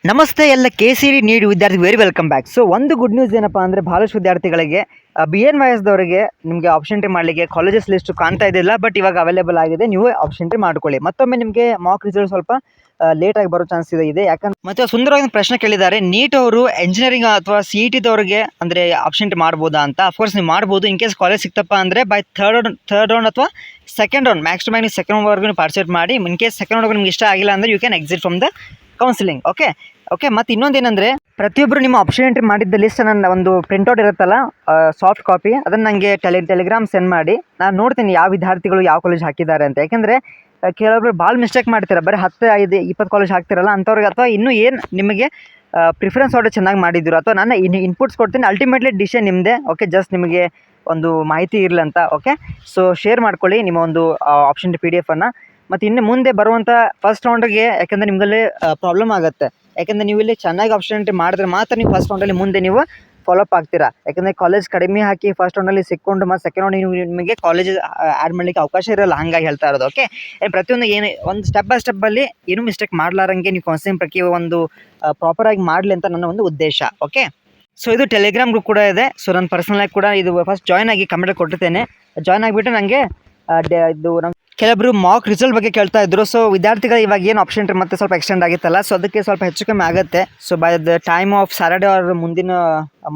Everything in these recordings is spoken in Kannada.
ನಮಸ್ತೆ ಎಲ್ಲ KCD ನೀಟ್ ವಿದ್ಯಾರ್ಥಿ ವೆರಿ ವೆಲ್ಕಮ್ ಬ್ಯಾಕ್. ಸೊ ಒಂದು ಗುಡ್ ನ್ಯೂಸ್ ಏನಪ್ಪ ಅಂದರೆ ಭಾಳಷ್ಟು ವಿದ್ಯಾರ್ಥಿಗಳಿಗೆ BN YSದವರಿಗೆ ನಿಮಗೆ ಆಪ್ಷನ್ ಮಾಡಲಿಕ್ಕೆ ಕಾಲೇಜಸ್ ಲಿಸ್ಟ್ ಕಾಣ್ತಾ ಇದ್ದಿಲ್ಲ, ಬಟ್ ಇವಾಗ ಅವೈಲೇಬಲ್ ಆಗಿದೆ. ನೀವು ಆಪ್ಷನ್ ಮಾಡ್ಕೊಳ್ಳಿ. ಮತ್ತೊಮ್ಮೆ ನಿಮಗೆ ಮಾಕ್ ರಿಸಲ್ಟ್ ಸ್ವಲ್ಪ ಲೇಟಾಗಿ ಬರೋ ಚಾನ್ಸ್ ಇದೆ. ಯಾಕಂದ್ರೆ ಮತ್ತೆ ಸುಂದರವಾಗಿ ಪ್ರಶ್ನೆ ಕೇಳಿದ್ದಾರೆ, ನೀಟ್ ಅವರು ಎಂಜಿನಿಯರಿಂಗ್ ಅಥವಾ CET ದವರಿಗೆ ಅಂದರೆ ಆಪ್ಷನ್ ಮಾಡ್ಬೋದಾ ಅಂತ. ಅಫ್ಕೋರ್ಸ್ ನೀವು ಮಾಡ್ಬೋದು. ಇನ್ ಕೇಸ್ ಕಾಲೇಜ್ ಸಿಕ್ತಪ್ಪ ಅಂದರೆ ಬೈ ಥರ್ಡ್ ರೌಂಡ್ ಅಥವಾ second round, max to max ನೀವು ಸೆಕೆಂಡ್ ವರ್ಗೂ ಪಾರ್ಟಿಸಿಪೇಟ್ ಮಾಡಿ. ಇನ್ ಕೇಸ್ ಸೆಕೆಂಡ್ ರೌಂಡ್ ನಿಮ್ಗೆ ಇಷ್ಟ ಆಗಿಲ್ಲ ಅಂದರೆ you can exit from the counselling. Okay. ಮತ್ತು ಇನ್ನೊಂದೇನೆಂದರೆ, ಪ್ರತಿಯೊಬ್ಬರು ನಿಮ್ಮ ಆಪ್ಷನ್ ಎಂಟ್ರಿ ಮಾಡಿದ್ದ ಲಿಸ್ಟನ್ನು ಒಂದು ಪ್ರಿಂಟ್ಔಟ್ ಇರುತ್ತಲ್ಲ, ಸಾಫ್ಟ್ ಕಾಪಿ, ಅದನ್ನು ನನಗೆ ಟೆಲಿಗ್ರಾಮ್ ಸೆಂಡ್ ಮಾಡಿ. ನಾನು ನೋಡ್ತೀನಿ ಯಾವ ವಿದ್ಯಾರ್ಥಿಗಳು ಯಾವ ಕಾಲೇಜ್ ಹಾಕಿದ್ದಾರೆ ಅಂತ. ಯಾಕೆಂದರೆ ಕೆಲವೊಬ್ರು ಭಾಳ ಮಿಸ್ಟೇಕ್ ಮಾಡ್ತೀರಾ, ಬರೀ 10, 5, 20 ಕಾಲೇಜ್ ಹಾಕ್ತಿರಲ್ಲ ಅಂಥವ್ರಿಗೆ, ಅಥವಾ ಇನ್ನೂ ಏನು ನಿಮಗೆ ಪ್ರಿಫರೆನ್ಸ್ ಆರ್ಡರ್ ಚೆನ್ನಾಗಿ ಮಾಡಿದ್ರು, ಅಥವಾ ನಾನು ಇನ್ಪುಟ್ಸ್ ಕೊಡ್ತೀನಿ. ಅಲ್ಟಿಮೇಟ್ಲಿ ಡಿಸಿಷನ್ ನಿಮ್ಮದೇ. ಓಕೆ, ಜಸ್ಟ್ ನಿಮಗೆ ಒಂದು ಮಾಹಿತಿ ಇರಲಿ ಅಂತ. ಓಕೆ, ಸೊ ಶೇರ್ ಮಾಡ್ಕೊಳ್ಳಿ ನಿಮ್ಮ ಒಂದು ಆಪ್ಷನ್ PDF ಅನ್ನು. ಮತ್ತು ಇನ್ನು ಮುಂದೆ ಬರುವಂಥ ಫಸ್ಟ್ ರೌಂಡ್ಗೆ, ಯಾಕೆಂದರೆ ನಿಮ್ಮಲ್ಲಿ ಪ್ರಾಬ್ಲಮ್ ಆಗುತ್ತೆ. ಯಾಕೆಂದರೆ ನೀವು ಇಲ್ಲಿ ಚೆನ್ನಾಗಿ ಆಪ್ಷನ್ ಎಂಟ್ರಿ ಮಾಡಿದ್ರೆ ಮಾತ್ರ ನೀವು ಫಸ್ಟ್ ರೌಂಡಲ್ಲಿ ಮುಂದೆ ನೀವು ಫಾಲೋಅಪ್ ಆಗ್ತೀರಾ. ಯಾಕೆಂದರೆ ಕಾಲೇಜ್ ಕಡಿಮೆ ಹಾಕಿ ಫಸ್ಟ್ ರೌಂಡಲ್ಲಿ ಸಿಕ್ಕೊಂಡು ಮತ್ತು ಸೆಕೆಂಡ್ ರೌಂಡ್ ನಿಮಗೆ ಕಾಲೇಜ್ ಆ್ಯಡ್ ಮಾಡಲಿಕ್ಕೆ ಅವಕಾಶ ಇರೋಲ್ಲ. ಹಾಗಾಗಿ ಹೇಳ್ತಾ ಇರೋದು. ಓಕೆ, ಪ್ರತಿಯೊಂದು ಏನು ಒಂದು ಸ್ಟೆಪ್ ಬೈ ಸ್ಟೆಪ್ಪಲ್ಲಿ ಏನೂ ಮಿಸ್ಟೇಕ್ ಮಾಡಲಾರಂಗೆ ನೀವು ಕೌನ್ಸಿಲಿಂಗ್ ಪ್ರಕ್ರಿಯೆ ಒಂದು ಪ್ರಾಪರಾಗಿ ಮಾಡಲಿ ಅಂತ ನನ್ನ ಒಂದು ಉದ್ದೇಶ. ಓಕೆ, ಸೊ ಇದು ಟೆಲಿಗ್ರಾಮ್ ಗ್ರೂಪ್ ಕೂಡ ಇದೆ. ಸೊ ನಾನು ಪರ್ಸನಲಾಗಿ ಕೂಡ ಇದು ಫಸ್ಟ್ ಜಾಯ್ನ್ ಆಗಿ ಕಮೆಂಟ್ ಕೊಟ್ಟಿರ್ತೇನೆ. ಜಾಯ್ನ್ ಆಗಿಬಿಟ್ಟು ನನಗೆ ಇದು ನಮ್ಮ ಕೆಲವೊಬ್ಬರು ಮಾಕ್ ರಿಸಲ್ಟ್ ಬಗ್ಗೆ ಕೇಳ್ತಾ ಇದ್ರು. ಸೊ ವಿದ್ಯಾರ್ಥಿಗಳು ಇವಾಗ ಏನು ಆಪ್ಷನ್ ಮತ್ತೆ ಸ್ವಲ್ಪ ಎಕ್ಸ್ಟೆಂಡ್ ಆಗಿತ್ತಲ್ಲ, ಸೊ ಅದಕ್ಕೆ ಸ್ವಲ್ಪ ಹೆಚ್ಚು ಕಮ್ಮಿ ಆಗುತ್ತೆ. So by the time of Saturday ಅವ್ರ ಮುಂದಿನ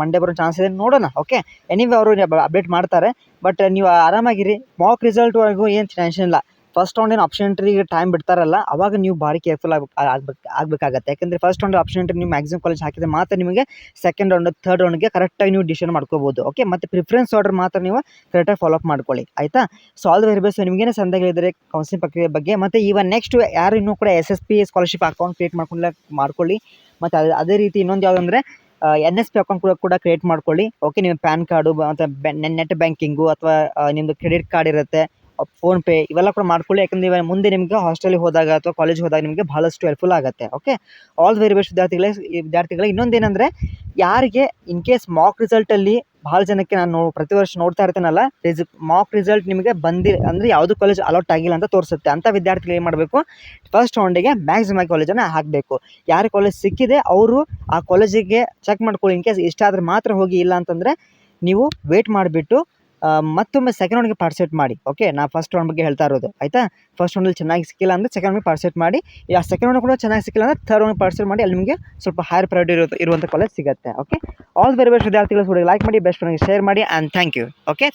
ಮಂಡೇ ಬರೋ ಚಾನ್ಸ್ ಇದೆ, ನೋಡೋಣ. ಓಕೆ, ಎನಿವೆ ಅವರು ಅಪ್ಡೇಟ್ ಮಾಡ್ತಾರೆ. ಬಟ್ ನೀವು ಆರಾಮಾಗಿರಿ. ಮಾಕ್ ರಿಸಲ್ಟ್ವರೆಗೂ ಏನು ಟೆನ್ಷನ್ ಇಲ್ಲ. ಫಸ್ಟ್ ರೌಂಡ್ ಏನು ಆಪ್ಷನ್ ಎಂಟ್ರಿಗೆ ಟೈಮ್ ಬಿಡ್ತಾರಲ್ಲ, ಅವಾಗ ನೀವು ಭಾರಿ ಕೇರ್ಫುಲ್ ಆಗಬೇಕಾಗತ್ತೆ. ಯಾಕೆಂದರೆ ಫಸ್ಟ್ ರೌಂಡ್ ಆಪ್ಷನ್ ಎಂಟ್ರಿ ನೀವು ಮ್ಯಾಕ್ಸಿಮಮ್ ಕಾಲೇಜ್ ಹಾಕಿದ್ರೆ ಮಾತ್ರ ನಿಮಗೆ ಸೆಕೆಂಡ್ ರೌಂಡ್, ಥರ್ಡ್ ರೌಂಡ್ಗೆ ಕರೆಕ್ಟಾಗಿ ನೀವು ಡಿಸಿಷನ್ ಮಾಡ್ಕೋಬೋದು. ಓಕೆ, ಮತ್ತು ಪ್ರಿಫರೆನ್ಸ್ ಆರ್ಡರ್ ಮಾತ್ರ ನೀವು ಕರೆಕ್ಟಾಗಿ ಫಾಲೋಅಪ್ ಮಾಡ್ಕೊಳ್ಳಿ, ಆಯಿತಾ. So all the very best. ನಿಮಗೇನೇ ಸಂದೇಹಗಳಿದ್ದರೆ ಕೌನ್ಸಿಲಿಂಗ್ ಪ್ರಕ್ರಿಯೆ ಬಗ್ಗೆ, ಮತ್ತು ಇವನ್ ನೆಕ್ಸ್ಟ್ ಯಾರು ಇನ್ನೂ ಕೂಡ SSP ಸ್ಕಾಲರ್ಶಿಪ್ ಅಕೌಂಟ್ ಕ್ರಿಯೇಟ್ ಮಾಡ್ಕೊಳ್ಳಿ. ಮತ್ತು ಅದೇ ರೀತಿ ಇನ್ನೊಂದು ಯಾವುದಂದರೆ NSP ಅಕೌಂಟ್ ಕೂಡ ಕ್ರಿಯೇಟ್ ಮಾಡ್ಕೊಳ್ಳಿ. ಓಕೆ, ನಿಮ್ಮ ಪ್ಯಾನ್ ಕಾರ್ಡು ಮತ್ತು ನೆಟ್ ಬ್ಯಾಂಕಿಂಗು ಅಥವಾ ನಿಮ್ಮದು ಕ್ರೆಡಿಟ್ ಕಾರ್ಡ್ ಇರುತ್ತೆ, ಫೋನ್ಪೇ, ಇವೆಲ್ಲ ಕೂಡ ಮಾಡ್ಕೊಳ್ಳಿ. ಯಾಕಂದರೆ ಇವಾಗ ಮುಂದೆ ನಿಮಗೆ ಹಾಸ್ಟೆಲಿಗೆ ಹೋದಾಗ ಅಥವಾ ಕಾಲೇಜ್ ಹೋದಾಗ ನಿಮಗೆ ಭಾಳಷ್ಟು ಹೆಲ್ಪ್ಫುಲ್ ಆಗುತ್ತೆ. ಓಕೆ, ಆಲ್ ವೆರಿ ಬೆಸ್ಟ್ ವಿದ್ಯಾರ್ಥಿಗಳೇ. ಇನ್ನೊಂದೇನೆಂದರೆ, ಯಾರಿಗೆ ಇನ್ ಕೇಸ್ ಮಾಕ್ ರಿಸಲ್ಟಲ್ಲಿ ಭಾಳ ಜನಕ್ಕೆ ನಾನು ಪ್ರತಿ ವರ್ಷ ನೋಡ್ತಾ ಇರ್ತೇನಲ್ಲ, ಮಾಕ್ ರಿಸಲ್ಟ್ ನಿಮಗೆ ಅಂದರೆ ಯಾವುದು ಕಾಲೇಜ್ ಅಲಾಟ್ ಆಗಿಲ್ಲ ಅಂತ ತೋರಿಸುತ್ತೆ. ಅಂಥ ವಿದ್ಯಾರ್ಥಿಗಳು ಏನು ಮಾಡಬೇಕು, ಫಸ್ಟ್ ರೌಂಡಿಗೆ ಮ್ಯಾಕ್ಸಿಮಮ್ ಕಾಲೇಜನ್ನು ಹಾಕಬೇಕು. ಯಾರು ಕಾಲೇಜ್ ಸಿಕ್ಕಿದೆ ಅವರು ಆ ಕಾಲೇಜಿಗೆ ಚೆಕ್ ಮಾಡ್ಕೊಳ್ಳಿ. ಇನ್ ಕೇಸ್ ಇಷ್ಟ ಆದರೆ ಮಾತ್ರ ಹೋಗಿ, ಇಲ್ಲ ಅಂತಂದರೆ ನೀವು ವೇಟ್ ಮಾಡಿಬಿಟ್ಟು ಮತ್ತೊಮ್ಮೆ ಸೆಕೆಂಡ್ ರೌಂಡ್ಗೆ ಪಾರ್ಟಿಸಿಪೇಟ್ ಮಾಡಿ. ಓಕೆ, ನಾ ಫಸ್ಟ್ ರೌಂಡ್ ಬಗ್ಗೆ ಹೇಳ್ತಾ ಇರೋದು, ಆಯಿತಾ. ಫಸ್ಟ್ ರೌಂಡಲ್ಲಿ ಚೆನ್ನಾಗಿ ಸಿಕ್ಕಿಲ್ಲ ಅಂದರೆ ಸೆಕೆಂಡ್ ರೌಂಡ್ಗೆ ಪಾರ್ಟಿಸಿಪೇಟ್ ಮಾಡಿ. ಆ ಸೆಕೆಂಡ್ ರೌಂಡ್ ಕೂಡ ಚೆನ್ನಾಗಿ ಸಿಕ್ಕಿಲ್ಲ ಅಂದರೆ ಥರ್ಡ್ ರೌಂಡ್ಗೆ ಪಾರ್ಟಿಸಿಪೇಟ್ ಮಾಡಿ. ಅಲ್ಲಿ ನಿಮಗೆ ಸ್ವಲ್ಪ ಹೈಯರ್ ಪ್ರಯಾರಿಟಿ ಇರುವಂಥ ಕಾಲೇಜ್ ಸಿಗುತ್ತೆ. ಓಕೆ, ಆಲ್ ವೆರಿ ಬೆಸ್ಟ್ ವಿದ್ಯಾರ್ಥಿಗಳು. ಲೈಕ್ ಮಾಡಿ, ಬೆಸ್ಟ್ ಫ್ರೆಂಡ್ಗೆ ಶೇರ್ ಮಾಡಿ, ಆ್ಯಂಡ್ ಥ್ಯಾಂಕ್ ಯು. ಓಕೆ.